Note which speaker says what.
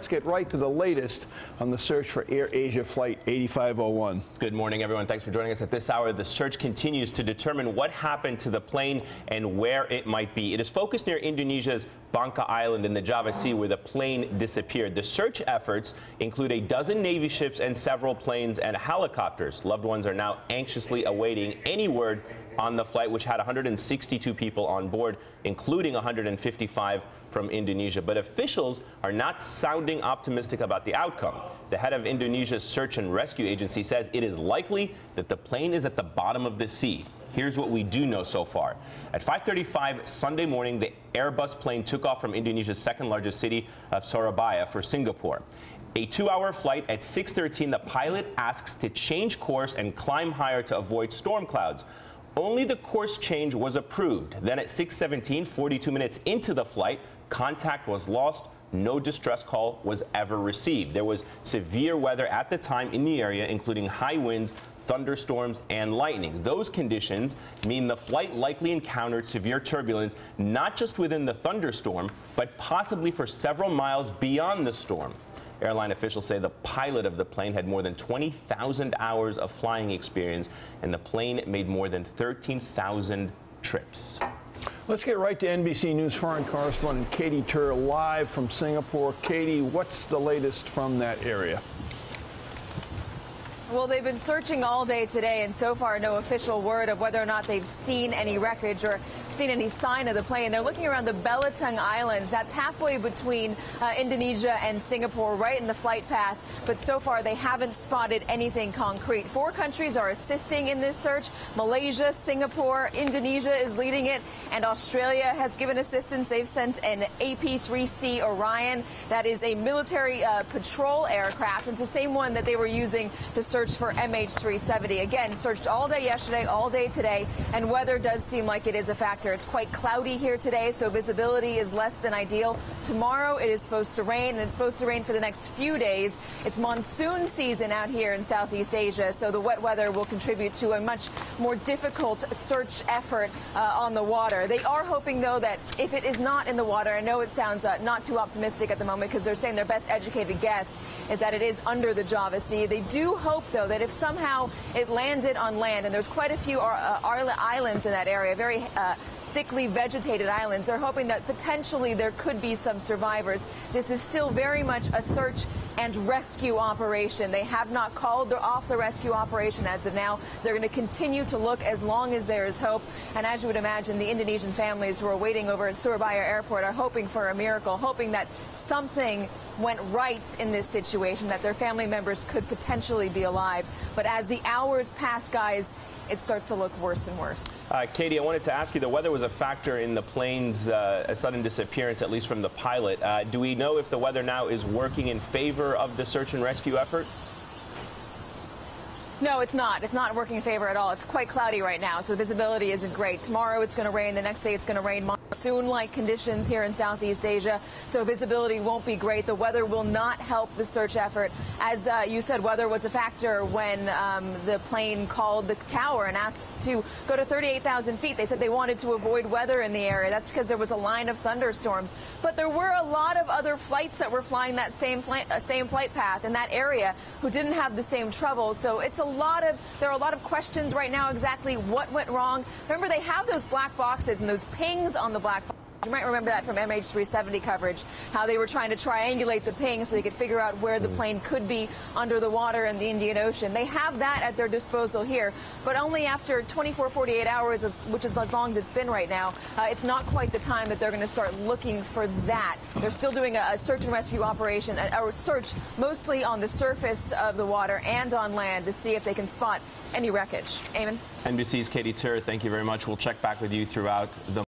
Speaker 1: Let's get right to the latest on the search for Air Asia Flight 8501.
Speaker 2: Good morning, everyone. Thanks for joining us at this hour. The search continues to determine what happened to the plane and where it might be. It is focused near Indonesia's Bangka Island in the Java Sea, where the plane disappeared. The search efforts include a dozen Navy ships and several planes and helicopters. Loved ones are now anxiously awaiting any word on the flight, which had 162 people on board, including 155 from Indonesia. But officials are not sounding optimistic about the outcome. The head of Indonesia's search and rescue agency says it is likely that the plane is at the bottom of the sea. Here's what we do know so far. At 5:35 Sunday morning, the Airbus plane took off from Indonesia's second largest city of Surabaya for Singapore. A 2-hour flight. At 6:13, the pilot asks to change course and climb higher to avoid storm clouds. Only the course change was approved. Then at 6:17, 42 minutes into the flight, contact was lost. No distress call was ever received. There was severe weather at the time in the area, including high winds, thunderstorms, and lightning. Those conditions mean the flight likely encountered severe turbulence, not just within the thunderstorm, but possibly for several miles beyond the storm. Airline officials say the pilot of the plane had more than 20,000 hours of flying experience, and the plane made more than 13,000 trips.
Speaker 1: Let's get right to NBC News foreign correspondent Katie Tur live from Singapore. Katie, what's the latest from that area?
Speaker 3: Well, they've been searching all day today, and so far no official word of whether or not they've seen any wreckage or seen any sign of the plane. They're looking around the Belitung Islands. That's halfway between Indonesia and Singapore, right in the flight path. But so far they haven't spotted anything concrete. 4 countries are assisting in this search. Malaysia, Singapore, Indonesia is leading it, and Australia has given assistance. They've sent an AP-3C Orion. That is a military patrol aircraft. It's the same one that they were using to search for MH370. Again, searched all day yesterday, all day today, and weather does seem like it is a factor. It's quite cloudy here today, so visibility is less than ideal. Tomorrow it is supposed to rain, and it's supposed to rain for the next few days. It's monsoon season out here in Southeast Asia, so the wet weather will contribute to a much more difficult search effort on the water. They are hoping, though, that if it is not in the water, I know it sounds not too optimistic at the moment, because they're saying their best educated guess is that it is under the Java Sea. They do hope, though, that if somehow it landed on land, and there's quite a few islands in that area, very thickly vegetated islands, they're hoping that potentially there could be some survivors. This is still very much a search and rescue operation. They have not called off the rescue operation as of now. They're going to continue to look as long as there is hope. And as you would imagine, the Indonesian families who are waiting over at Surabaya Airport are hoping for a miracle, hoping that something went right in this situation, that their family members could potentially be alive. But as the hours pass, guys, it starts to look worse and worse.
Speaker 2: Katie, I wanted to ask you, the weather was a factor in the plane's sudden disappearance, at least from the pilot. Do we know if the weather now is working in favor of the search and rescue effort?
Speaker 3: No, it's not. It's not working in favor at all. It's quite cloudy right now, so visibility isn't great. Tomorrow it's going to rain. The next day it's going to rain. Monsoon-like conditions here in Southeast Asia, so visibility won't be great. The weather will not help the search effort. As you said, weather was a factor when the plane called the tower and asked to go to 38,000 feet. They said they wanted to avoid weather in the area. That's because there was a line of thunderstorms. But there were a lot of other flights that were flying that same flight path in that area who didn't have the same trouble. So it's there are a lot of questions right now exactly what went wrong. Remember, they have those black boxes and those pings on the black box. You might remember that from MH370 coverage, how they were trying to triangulate the ping so they could figure out where the plane could be under the water in the Indian Ocean. They have that at their disposal here, but only after 24, 48 hours, which is as long as it's been right now. It's not quite the time that they're going to start looking for that. They're still doing a search and rescue operation, a search mostly on the surface of the water and on land to see if they can spot any wreckage. Eamon?
Speaker 2: NBC's Katie Tur, thank you very much. We'll check back with you throughout the